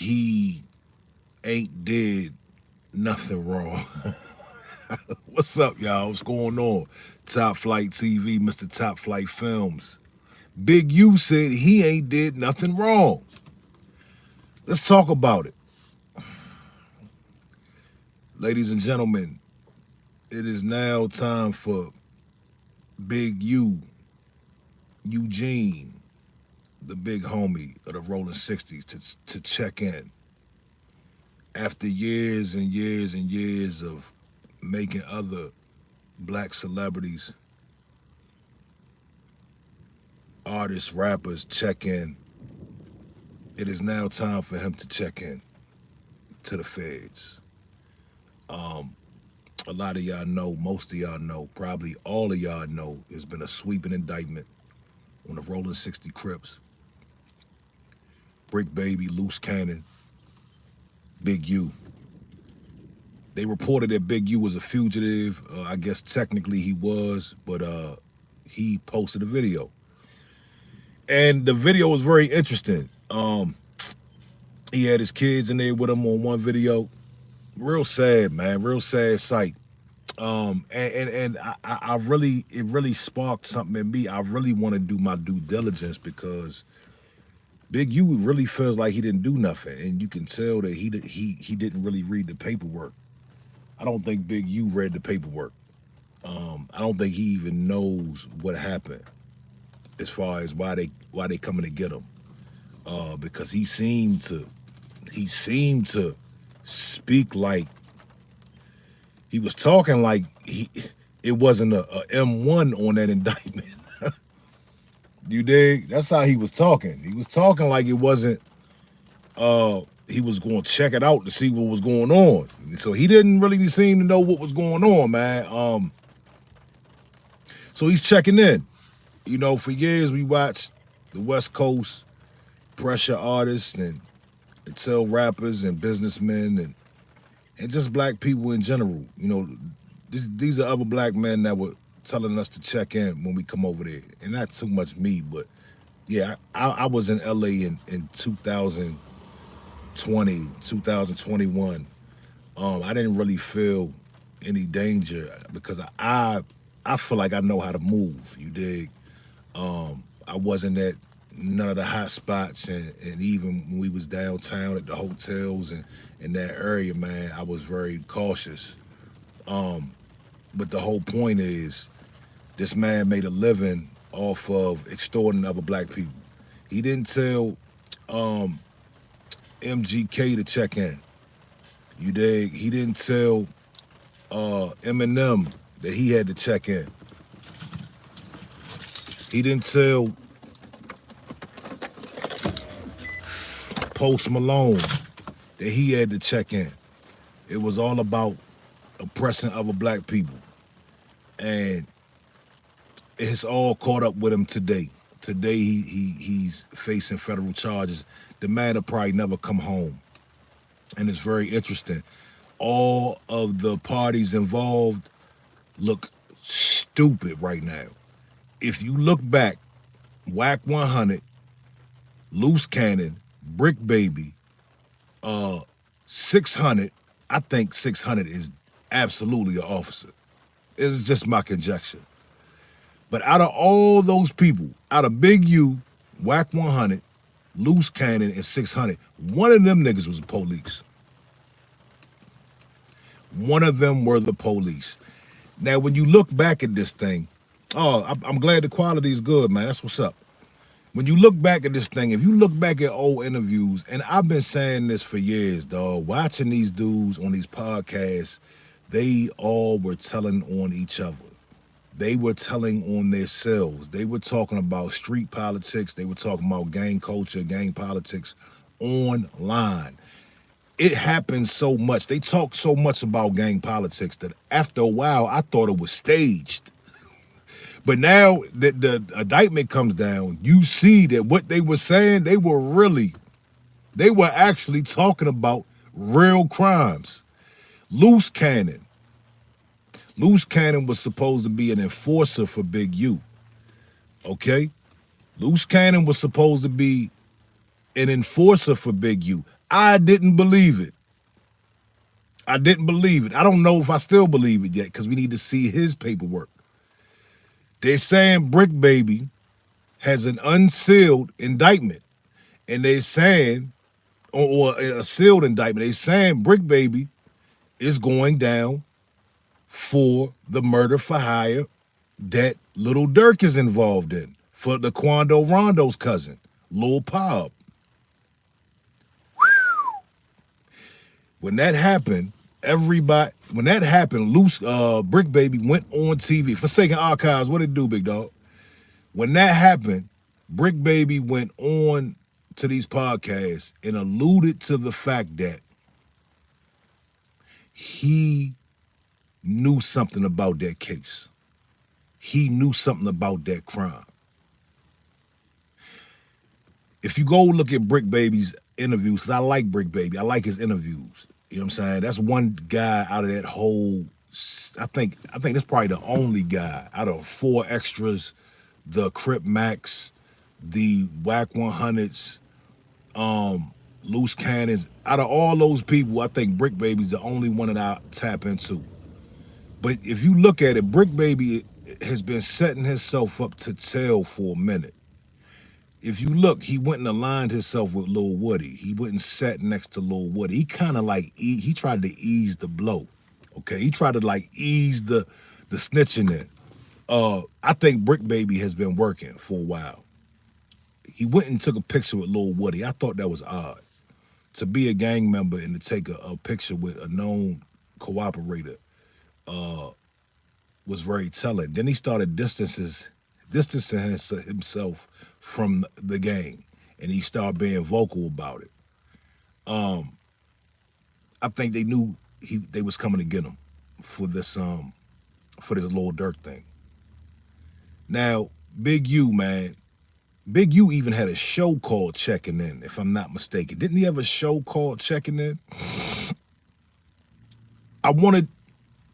he ain't did nothing wrong. What's up, y'all? What's going on? Top Flight TV, Mr. Top Flight Films. Big U said he ain't did nothing wrong. Let's talk about it. Ladies and gentlemen, it is now time for Big U, Eugene, the big homie of the Rolling 60s, to check in. After years and years and years of making other black celebrities, artists, rappers check in, it is now time for him to check in to the feds. Um, a lot of y'all know, most of y'all know, probably all of y'all know, there's been a sweeping indictment on the Rolling 60 Crips, Brick Baby, Loose Cannon, Big U. They reported that Big U was a fugitive. I guess technically he was, but he posted a video. And the video was very interesting. He had his kids in there with him on one video. Real sad, man. Real sad sight. And I really, it really sparked something in me. I really want to do my due diligence because Big U really feels like he didn't do nothing, and you can tell that he didn't really read the paperwork. I don't think Big U read the paperwork. I don't think he even knows what happened as far as why they coming to get him. Because he seemed to speak like he was talking like it wasn't a M1 on that indictment. You dig? That's how he was talking. He was talking like it wasn't he was going to check it out to see what was going on. So he didn't really seem to know what was going on, man. So he's checking in. You know, for years we watched the West Coast pressure artists and tell rappers and businessmen and just black people in general. You know, these are other black men that were telling us to check in when we come over there. And not too much me, but yeah, I was in LA in 2020, 2021. I didn't really feel any danger because I feel like I know how to move. You dig? I wasn't at none of the hot spots, and even when we was downtown at the hotels and in that area, man, I was very cautious. But the whole point is, this man made a living off of extorting other black people. He didn't tell MGK to check in. You dig? He didn't tell Eminem that he had to check in. He didn't tell Post Malone that he had to check in. It was all about oppressing other black people. And it's all caught up with him today. Today he's facing federal charges. The man will probably never come home. And it's very interesting. All of the parties involved look stupid right now. If you look back, Whack 100, Loose Cannon, Brick Baby, 600, I think 600 is absolutely an officer. It's just my conjecture. But out of all those people, out of Big U, Whack 100, Loose Cannon, and 600, one of them niggas was the police. One of them were the police. Now, when you look back at this thing, I'm glad the quality is good, man. That's what's up. When you look back at this thing, if you look back at old interviews, and I've been saying this for years, dog, watching these dudes on these podcasts, they all were telling on each other. They were telling on themselves. They were talking about street politics. They were talking about gang culture, gang politics online. It happens so much. They talk so much about gang politics that after a while, I thought it was staged. But now that the indictment comes down, you see that what they were saying, they were actually talking about real crimes. Loose Cannon. Loose Cannon was supposed to be an enforcer for Big U. Okay? Loose Cannon was supposed to be an enforcer for Big U. I didn't believe it. I didn't believe it. I don't know if I still believe it yet because we need to see his paperwork. They're saying Brick Baby has an unsealed indictment, and they're saying, or a sealed indictment, they're saying Brick Baby is going down for the murder for hire that Little Dirk is involved in for the Quando Rondo's cousin, Lil Pop. When that happened, Brick Baby went on TV. Forsaken Archives, what did it do, big dog? When that happened, Brick Baby went on to these podcasts and alluded to the fact that he knew something about that case. He knew something about that crime. If you go look at Brick Baby's interviews, because I like Brick Baby, I like his interviews. You know what I'm saying? That's one guy out of that whole, I think that's probably the only guy out of 4 extras, the Crip Max, the Whack 100s, Loose Cannons. Out of all those people, I think Brick Baby's the only one that I tap into. But if you look at it, Brick Baby has been setting himself up to tell for a minute. If you look, he went and aligned himself with Lil Woody. He went and sat next to Lil Woody. He kind of like, he tried to ease the blow. Okay, he tried to like ease the snitching in. I think Brick Baby has been working for a while. He went and took a picture with Lil Woody. I thought that was odd. To be a gang member and to take a picture with a known cooperator was very telling. Then he started distancing himself from the gang, and he started being vocal about it. I think they knew they was coming to get him for this Lil Durk thing. Now, Big U, man, Big U even had a show called Checking In, if I'm not mistaken. Didn't he have a show called Checking In? I want to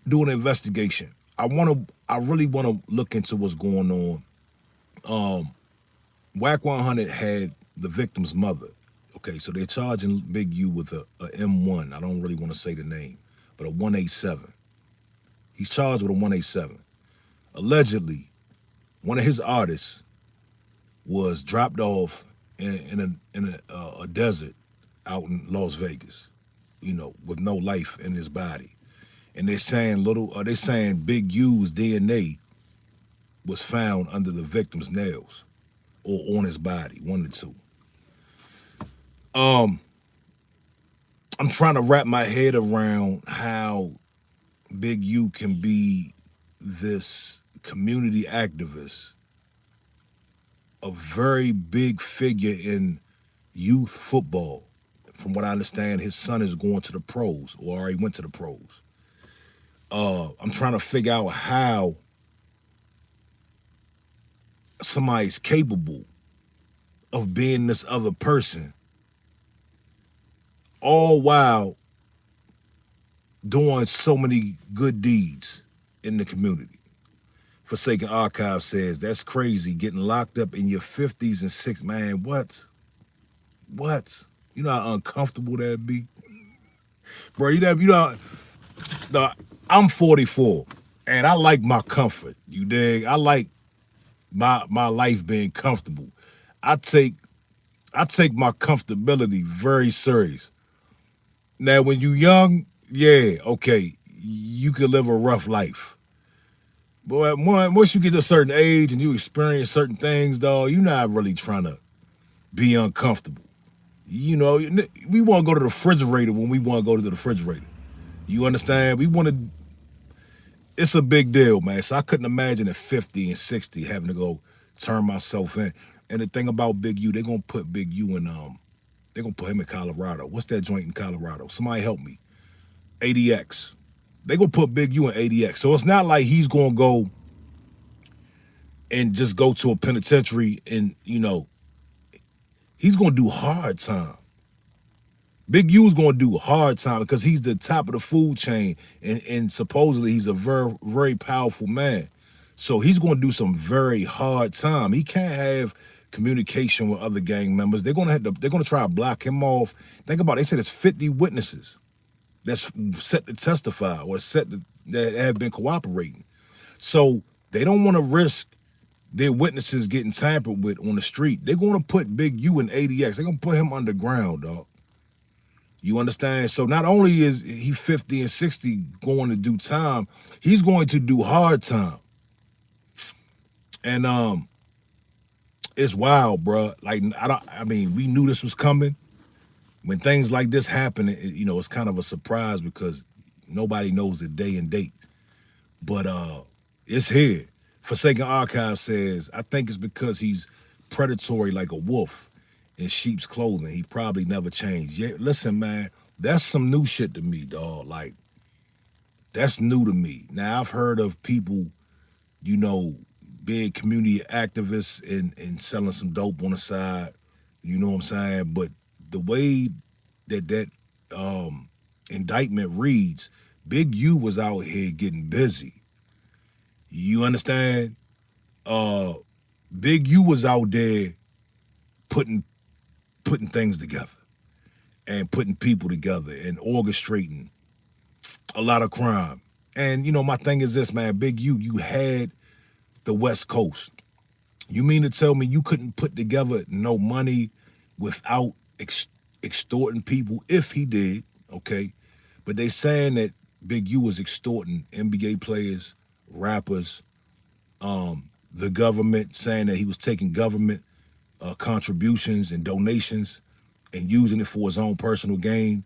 do an investigation. I really want to look into what's going on. Whack 100 had the victim's mother. Okay, so they're charging Big U with a M1. I don't really want to say the name, but a 187. He's charged with a 187. Allegedly, one of his artists was dropped off in a desert out in Las Vegas, with no life in his body. And they're saying Big U's DNA was found under the victim's nails or on his body, one of the two. I'm trying to wrap my head around how Big U can be this community activist, a very big figure in youth football. From what I understand, his son is going to the pros or already went to the pros. I'm trying to figure out how somebody's capable of being this other person, all while doing so many good deeds in the community. Forsaken Archive says, that's crazy, getting locked up in your 50s and 60s. Man, what? You know how uncomfortable that'd be? Bro, I'm 44, and I like my comfort, you dig? I like my life being comfortable. I take my comfortability very serious. Now, when you young, yeah, okay, you can live a rough life. But once you get to a certain age and you experience certain things, dog, you're not really trying to be uncomfortable. We want to go to the refrigerator when we want to go to the refrigerator. You understand? It's a big deal, man. So I couldn't imagine at 50 and 60 having to go turn myself in. And the thing about Big U, they're going to put Big U in, they're going to put him in Colorado. What's that joint in Colorado? Somebody help me. ADX. They're going to put Big U in ADX. So it's not like he's going to go and just go to a penitentiary and, he's going to do hard time. Big U's going to do hard time because he's the top of the food chain, and supposedly he's a very, very powerful man. So he's going to do some very hard time. He can't have communication with other gang members. They're gonna try to block him off. Think about it. They said it's 50 witnesses that's set to testify or that have been cooperating. So they don't want to risk their witnesses getting tampered with on the street. They're going to put Big U in ADX. They're going to put him underground, dog. You understand? So not only is he 50 and 60 going to do time, he's going to do hard time. And it's wild, bro. Like, I mean, we knew this was coming. When things like this happen, it's kind of a surprise because nobody knows the day and date. But it's here. Forsaken Archive says, I think it's because he's predatory like a wolf in sheep's clothing. He probably never changed. Yeah, listen, man, that's some new shit to me, dog. Like, that's new to me. Now, I've heard of people, being community activists and selling some dope on the side. You know what I'm saying? But the way that indictment reads, Big U was out here getting busy. You understand? Big U was out there putting things together and putting people together and orchestrating a lot of crime. And my thing is this, man, Big U, you had the West Coast. You mean to tell me you couldn't put together no money without extorting people? If he did, okay. But they saying that Big U was extorting NBA players, rappers, the government, saying that he was taking government contributions and donations and using it for his own personal gain.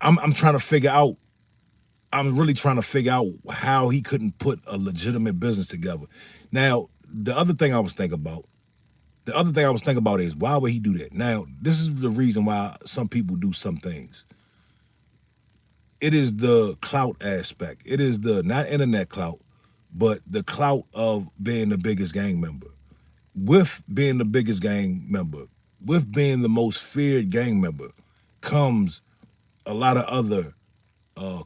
I'm trying to figure out. I'm really trying to figure out how he couldn't put a legitimate business together. Now, the other thing I was thinking about is, why would he do that? Now, this is the reason why some people do some things. It is the clout aspect. It is the, not internet clout, but the clout of being the biggest gang member. With being the biggest gang member, with being the most feared gang member, comes a lot of other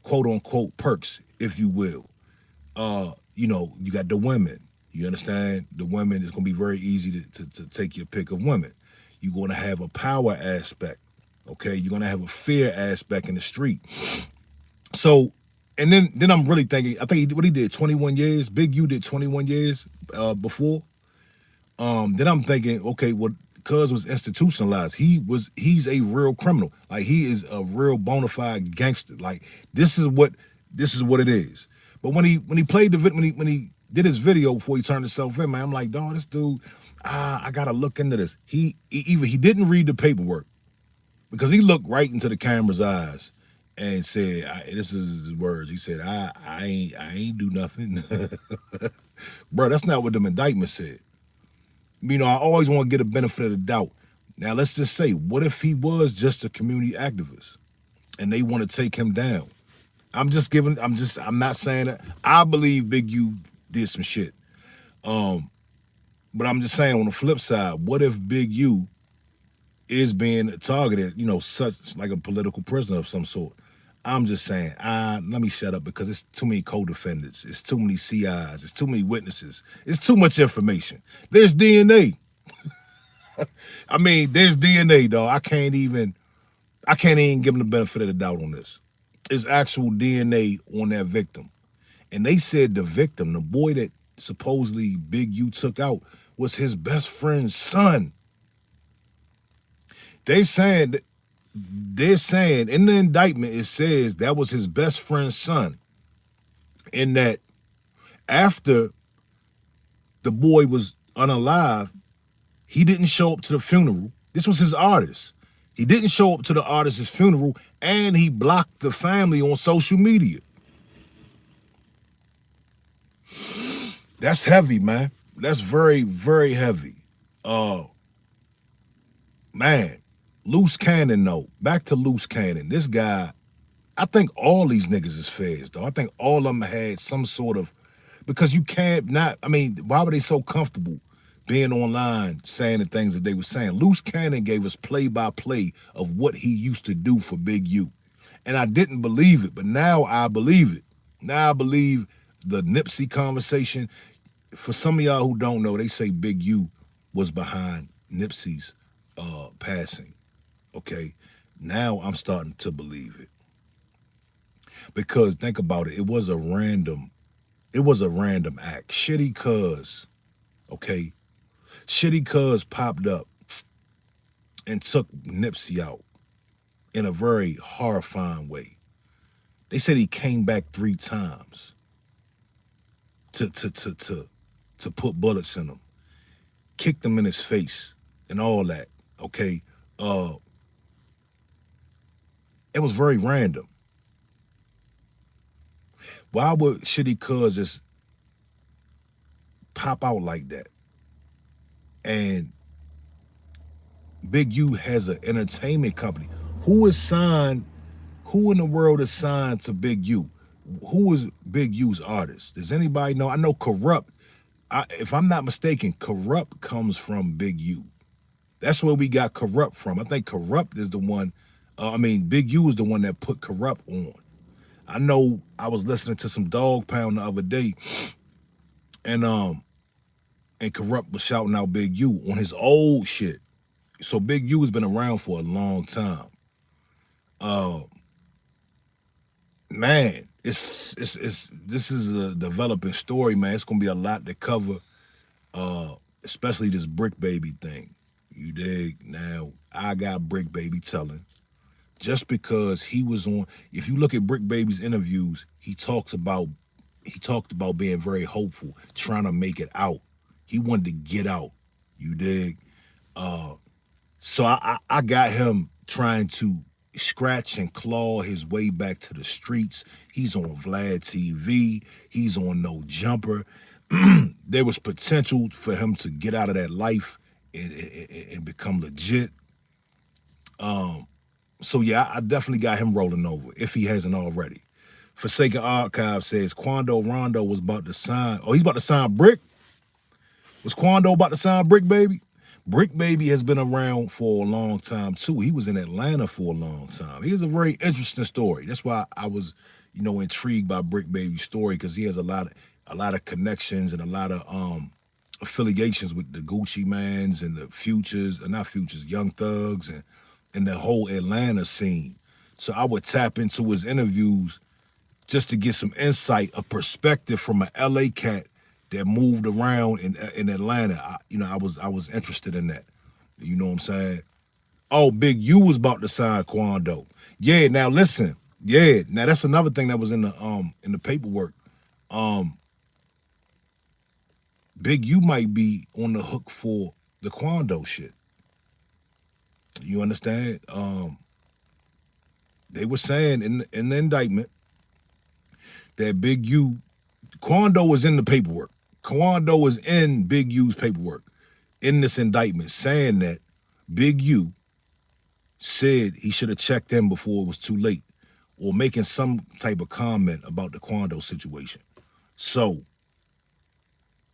quote unquote perks, if you will. You got the women. You understand? The women, it's gonna be very easy to take your pick of women. You're gonna have a power aspect, okay? You're gonna have a fear aspect in the street. So, and then I'm really thinking, I think what he did, 21 years, Big U did 21 years before. Then I'm thinking, okay, well, Cuz was institutionalized. He's a real criminal. Like, he is a real bona fide gangster. Like, this is what it is. But when he played when he did his video before he turned himself in, man, I'm like, dog, this dude, I gotta look into this. He didn't read the paperwork, because he looked right into the camera's eyes and said, this is his words. He said, I ain't do nothing. Bro, that's not what the indictment said. I always want to get a benefit of the doubt. Now, let's just say, what if he was just a community activist and they want to take him down? I'm not saying that. I believe Big U did some shit. But I'm just saying, on the flip side, what if Big U is being targeted, such like a political prisoner of some sort? I'm just saying, let me shut up, because it's too many co-defendants. It's too many CIs. It's too many witnesses. It's too much information. There's DNA. I mean, there's DNA, dog. I can't even give them the benefit of the doubt on this. There's actual DNA on that victim. And they said the victim, the boy that supposedly Big U took out, was his best friend's son. They're saying in the indictment, it says that was his best friend's son. And that after the boy was unalive, he didn't show up to the funeral. This was his artist. He didn't show up to the artist's funeral, and he blocked the family on social media. That's heavy, man. That's very, very heavy. Man. Loose Cannon, though. Back to Loose Cannon. This guy, I think all these niggas is feds, though. I think all of them had some sort of, because you can't not, I mean, why were they so comfortable being online saying the things that they were saying? Loose Cannon gave us play-by-play of what he used to do for Big U. And I didn't believe it, but now I believe it. Now I believe the Nipsey conversation. For some of y'all who don't know, they say Big U was behind Nipsey's passing. Okay, now I'm starting to believe it because think about it. It was a random act. Shitty Cuz, okay, Shitty Cuz popped up and took Nipsey out in a very horrifying way. They said he came back 3 times to put bullets in him, kicked him in his face, and all that. Okay, uh, it was very random. Why would Shitty Cuz just pop out like that? And Big U has an entertainment company. Who is signed? Who in the world is signed to Big U? Who is Big U's artist? Does anybody know? I know Corrupt. If I'm not mistaken, Corrupt comes from Big U. That's where we got Corrupt from. I think Corrupt is the one. Big U is the one that put Corrupt on. I know I was listening to some Dog Pound the other day, and Corrupt was shouting out Big U on his old shit. So Big U has been around for a long time. Man, it's this is a developing story, man. It's gonna be a lot to cover, especially this Brick Baby thing. You dig? Now I got Brick Baby telling. Just because he was on, if you look at Brick Baby's interviews, he talked about being very hopeful, trying to make it out. He wanted to get out. You dig? So I got him trying to scratch and claw his way back to the streets. He's on Vlad TV. He's on No Jumper. There was potential for him to get out of that life and become legit. So yeah, I definitely got him rolling over if he hasn't already. Forsaken Archive says Quando Rondo was about to sign. Oh, he's about to sign Brick? Was Quando about to sign Brick Baby? Brick Baby has been around for a long time too. He was in Atlanta for a long time. He has a very interesting story. That's why I was, intrigued by Brick Baby's story, because he has a lot of connections and a lot of affiliations with the Gucci Mans and the Futures, not Futures, Young Thugs, and the whole Atlanta scene. So I would tap into his interviews just to get some insight, a perspective from an LA cat that moved around in Atlanta. I was interested in that. You know what I'm saying? Oh, Big U was about to sign Quando. Yeah, now listen. Yeah, now that's another thing that was in the paperwork. Big U might be on the hook for the Quando shit. You understand? They were saying in the indictment that Big U, Quando was in the paperwork. Quando was in Big U's paperwork in this indictment, saying that Big U said he should have checked in before it was too late, or making some type of comment about the Quando situation. So,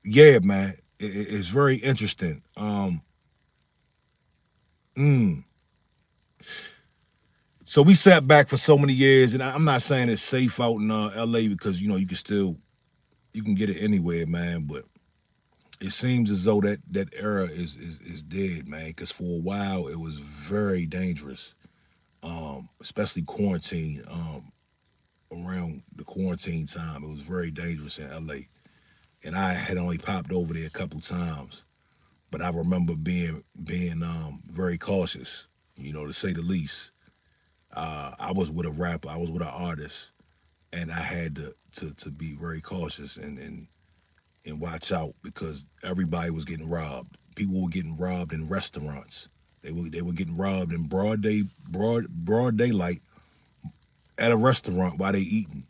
yeah, man, it's very interesting. So we sat back for so many years, and I'm not saying it's safe out in LA, because you can get it anywhere, man. But it seems as though that era is dead, man. Because for a while it was very dangerous, especially quarantine. Around the quarantine time, it was very dangerous in LA, and I had only popped over there a couple times, but I remember being very cautious, to say the least. I was with a rapper, I was with an artist, and I had to be very cautious and watch out, because everybody was getting robbed. People were getting robbed in restaurants. They were getting robbed in broad daylight at a restaurant while they eating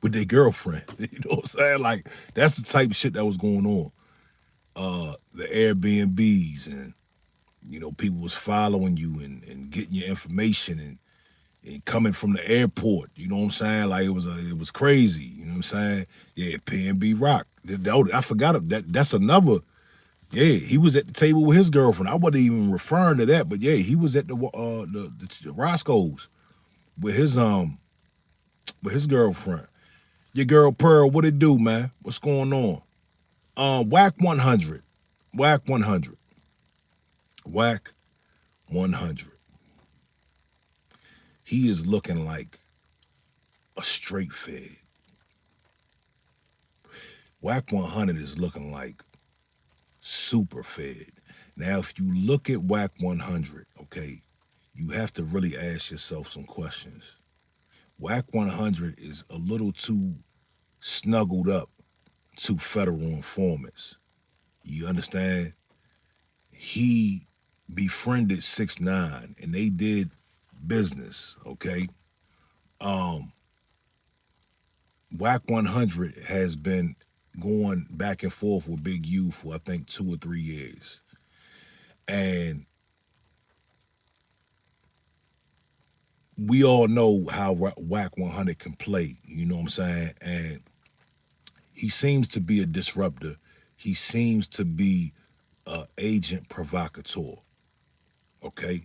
with their girlfriend. You know what I'm saying? Like, that's the type of shit that was going on. The Airbnbs, and people was following you and getting your information and coming from the airport. You know what I'm saying? Like, it was crazy. You know what I'm saying? Yeah, PNB Rock. I forgot that's another. Yeah, he was at the table with his girlfriend. I wasn't even referring to that, but yeah, he was at the Roscoe's with his girlfriend. Your girl Pearl, what it do, man? What's going on? Whack 100. Whack 100. Whack 100. He is looking like a straight fed. Whack 100 is looking like super fed. Now, if you look at Whack 100, okay, you have to really ask yourself some questions. Whack 100 is a little too snuggled up to federal informants. You understand? He befriended 6ix9ine and they did business, okay? Whack 100 has been going back and forth with Big U for I think 2 or 3 years. And we all know how Whack 100 can play, you know what I'm saying? And he seems to be a disruptor. He seems to be an agent provocateur, okay?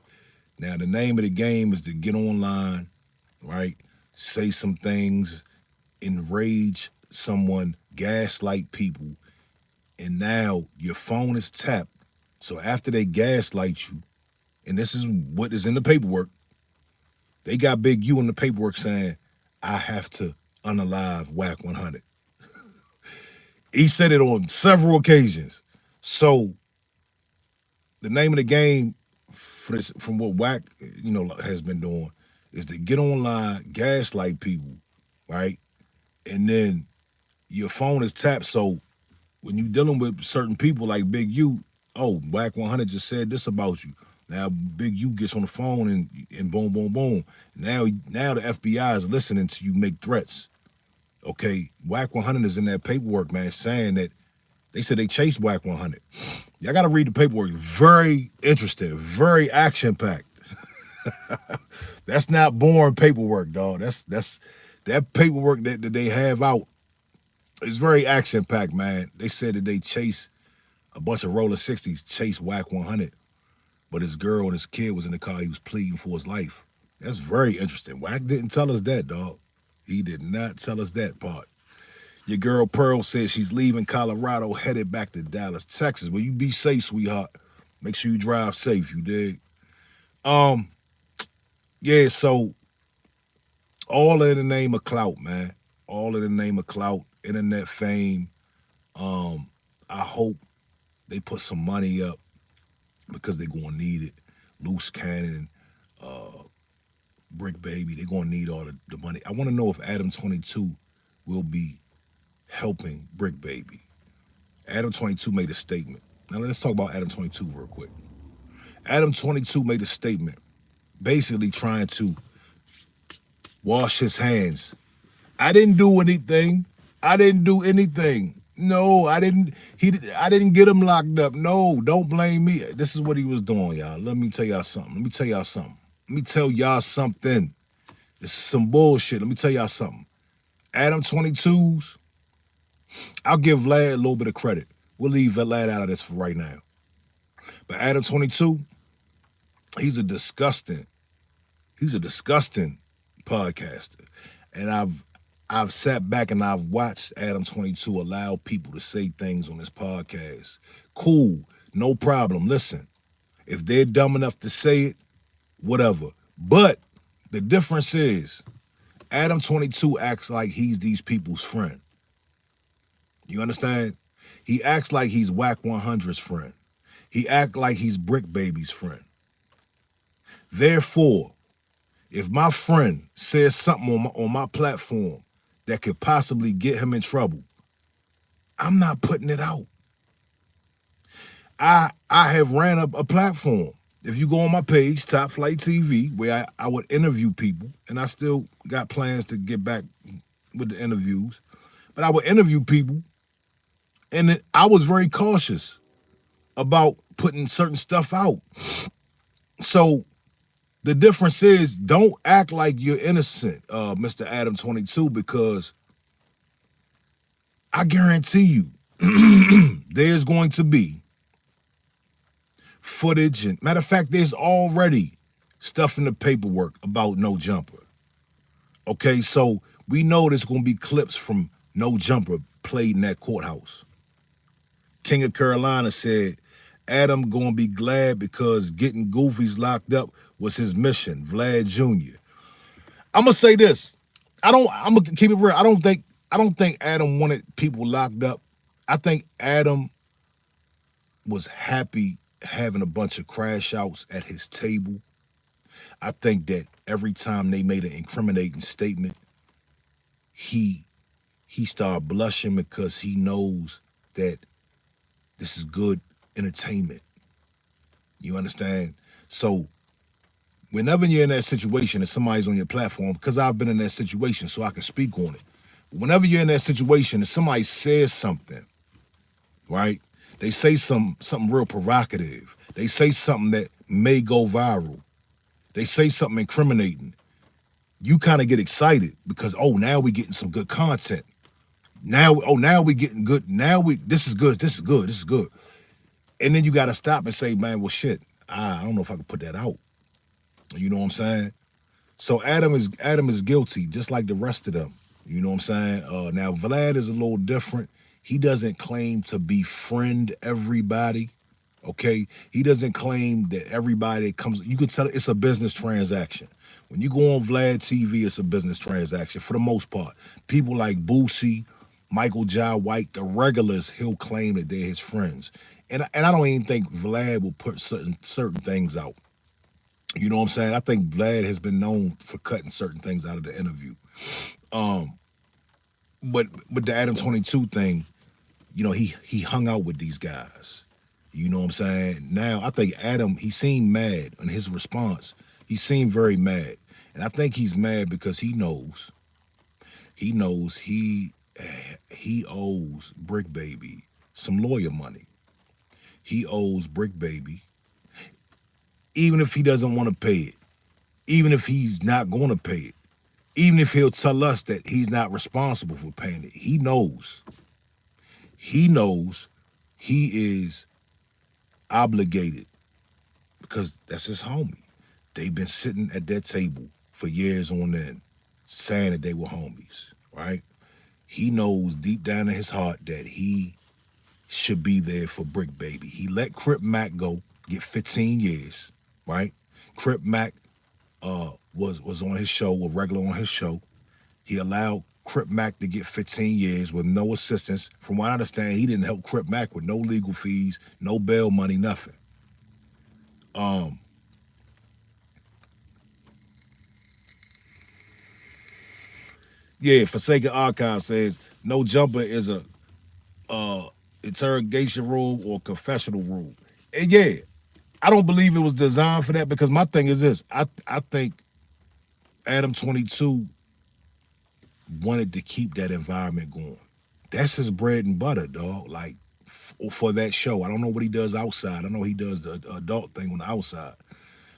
Now, the name of the game is to get online, right? Say some things, enrage someone, gaslight people, and now your phone is tapped. So after they gaslight you, and this is what is in the paperwork, they got Big U in the paperwork saying, I have to unalive Whack 100. He said it on several occasions. So the name of the game for this, from what Whack, has been doing, is to get online, gaslight people, right? And then your phone is tapped. So when you're dealing with certain people like Big U, oh, Whack 100 just said this about you. Now Big U gets on the phone and boom, boom, boom. Now the FBI is listening to you make threats. Okay, Whack 100 is in that paperwork, man, saying that they said they chased Whack 100. Y'all got to read the paperwork. Very interesting, very action-packed. That's not boring paperwork, dog. That's that paperwork that they have out. It's very action-packed, man. They said that they chased a bunch of Roller 60s, chased Whack 100, but his girl and his kid was in the car. He was pleading for his life. That's very interesting. Whack didn't tell us that, dog. He did not tell us that part. Your girl Pearl says she's leaving Colorado, headed back to Dallas, Texas. Well, you be safe, sweetheart. Make sure you drive safe, you dig? Yeah, so all in the name of clout, man. All in the name of clout, internet fame. I hope they put some money up because they're gonna need it. Loose Cannon, Brick Baby, they're gonna need all the money. I wanna know if Adam 22 will be helping Brick Baby. Adam 22 made a statement. Now let's talk about Adam 22 real quick. Adam 22 made a statement basically trying to wash his hands. I didn't do anything. I didn't do anything. No, I didn't get him locked up. No, don't blame me. This is what he was doing, y'all. Let me tell y'all something. This is some bullshit. Let me tell y'all something. Adam 22's, I'll give Vlad a little bit of credit. We'll leave Vlad out of this for right now. But Adam 22, he's a disgusting podcaster. And I've sat back and I've watched Adam 22 allow people to say things on his podcast. Cool, no problem. Listen, if they're dumb enough to say it, whatever. But the difference is Adam 22 acts like he's these people's friend. You understand? He acts like he's Whack 100's friend. He acts like he's Brick Baby's friend. Therefore, if my friend says something on my platform that could possibly get him in trouble, I'm not putting it out. I have ran up a platform. If you go on my page, Top Flight TV, where I would interview people, and I still got plans to get back with the interviews, but I would interview people, and I was very cautious about putting certain stuff out. So the difference is, don't act like you're innocent, Mr. Adam 22, because I guarantee you there's going to be footage. And matter of fact, there's already stuff in the paperwork about No Jumper. Okay, so we know there's going to be clips from No Jumper played in that courthouse. King of Carolina said Adam gonna be glad because getting Goofies locked up was his mission. Vlad Jr. I'm gonna say this. I'm gonna keep it real. I don't think Adam wanted people locked up. I think Adam was happy having a bunch of crash outs at his table. I think that every time they made an incriminating statement, he started blushing because he knows that this is good entertainment. You understand? So whenever you're in that situation and somebody's on your platform, because I've been in that situation, so I can speak on it. Whenever you're in that situation and somebody says something, right? They say something real provocative. They say something that may go viral. They say something incriminating. You kind of get excited because, oh, now we're getting some good content. Now we getting good. This is good. This is good. This is good. And then you got to stop and say, man, well, shit, I don't know if I can put that out. You know what I'm saying? So Adam is guilty, just like the rest of them. You know what I'm saying? Now Vlad is a little different. He doesn't claim to befriend everybody. Okay, he doesn't claim that everybody that comes. You can tell it's a business transaction. When you go on Vlad TV, it's a business transaction for the most part. People like Boosie, Michael Jai White, the regulars, he'll claim that they're his friends, and I don't even think Vlad will put certain things out. You know what I'm saying? I think Vlad has been known for cutting certain things out of the interview. But the Adam 22 thing, you know, he hung out with these guys. You know what I'm saying? Now I think Adam, he seemed mad in his response. He seemed very mad. And I think he's mad because he knows he owes Brick Baby some lawyer money. He owes Brick Baby, even if he doesn't want to pay it, even if he's not going to pay it, even if he'll tell us that he's not responsible for paying it. He knows he is obligated because that's his homie. They've been sitting at that table for years on end saying that they were homies, right? He knows deep down in his heart that he should be there for Brick Baby. He let Crip Mac go, get 15 years, right? Crip Mac was on his show, a regular on his show. He allowed Crip Mac to get 15 years with no assistance. From what I understand, he didn't help Crip Mac with no legal fees, no bail money, nothing. Yeah, Forsaken Archive says no jumper is a interrogation room or confessional room. And yeah, I don't believe it was designed for that because my thing is this. I think Adam 22 wanted to keep that environment going. That's his bread and butter, dog. Like for that show. I don't know what he does outside. I know he does the adult thing on the outside.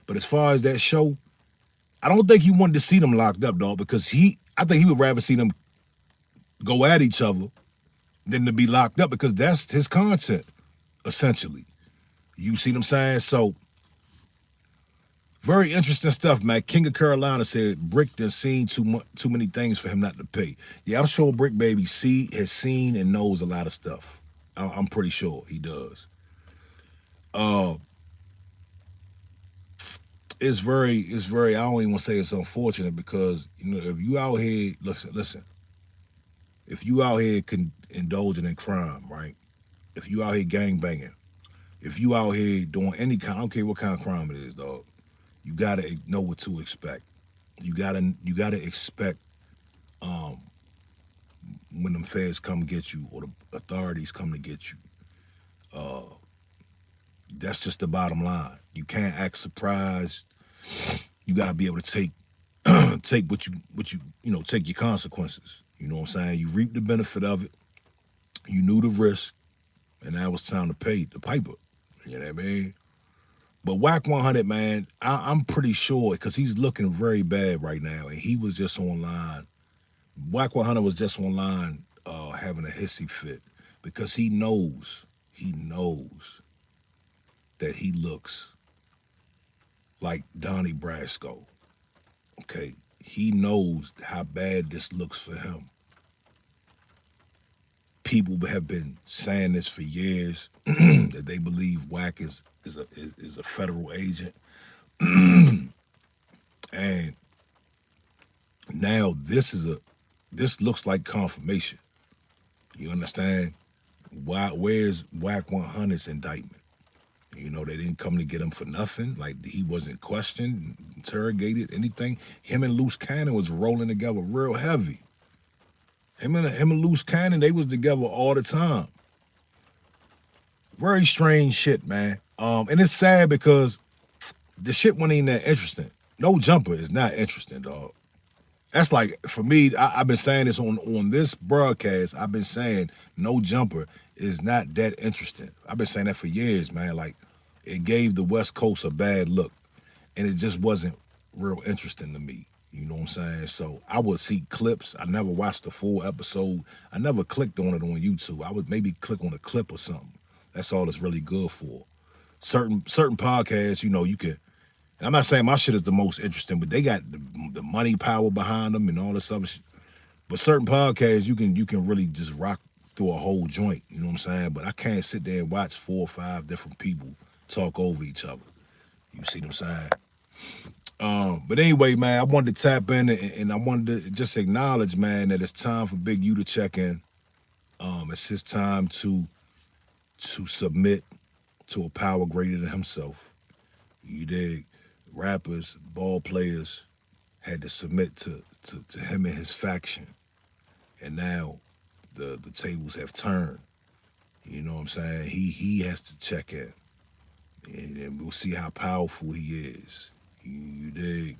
But as far as that show, I don't think he wanted to see them locked up, dog, because I think he would rather see them go at each other than to be locked up because that's his content, essentially. You see what I'm saying? So, very interesting stuff, man. King of Carolina said Brick done seen too many things for him not to pay. Yeah, I'm sure Brick Baby has seen and knows a lot of stuff. I'm pretty sure he does. It's very. I don't even want to say it's unfortunate because you know if you out here, listen. If you out here indulging in crime, right? If you out here gang banging, if you out here doing any kind, I don't care what kind of crime it is, dog. You gotta know what to expect. You gotta expect when them feds come get you or the authorities come to get you. That's just the bottom line. You can't act surprised. You gotta be able to take take what you take your consequences. You know what I'm saying? You reap the benefit of it. You knew the risk, and now it's time to pay the piper. You know what I mean? But Whack 100, man, I'm pretty sure because he's looking very bad right now, and he was just online. Whack 100 was just online having a hissy fit because he knows that he looks like Donnie Brasco. Okay, he knows how bad this looks for him. people have been saying this for years that they believe Wack is a federal agent, and now this looks like confirmation. You understand? Where's Wack 100's indictment? You know, they didn't come to get him for nothing. Like, he wasn't questioned, interrogated, anything. Him and Loose Cannon was rolling together real heavy. Him and Loose Cannon, they was together all the time. Very strange shit, man. And it's sad because the shit wasn't even that interesting. No Jumper is not interesting, dog. That's like, for me, I've been saying this on this broadcast. I've been saying No Jumper is not that interesting. I've been saying that for years, man. Like, it gave the West Coast a bad look, and it just wasn't real interesting to me. You know what I'm saying? So I would see clips. I never watched the full episode. I never clicked on it on YouTube. I would maybe click on a clip or something. That's all it's really good for. Certain podcasts, you know, you can. I'm not saying my shit is the most interesting, but they got the money power behind them and all this other shit. But certain podcasts, you can really just rock through a whole joint. You know what I'm saying? But I can't sit there and watch 4 or 5 different people talk over each other. You see what I'm saying? But anyway, man, I wanted to tap in and I wanted to just acknowledge, man, that it's time for Big U to check in. It's his time to submit to a power greater than himself. You dig? Rappers, ball players had to submit to him and his faction. And now the tables have turned. You know what I'm saying? He has to check in. And we'll see how powerful he is. You dig?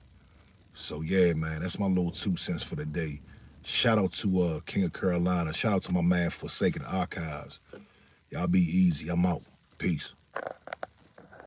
So yeah, man, that's my little 2 cents for the day. Shout out to King of Carolina. Shout out to my man Forsaken Archives. Y'all be easy. I'm out. Peace.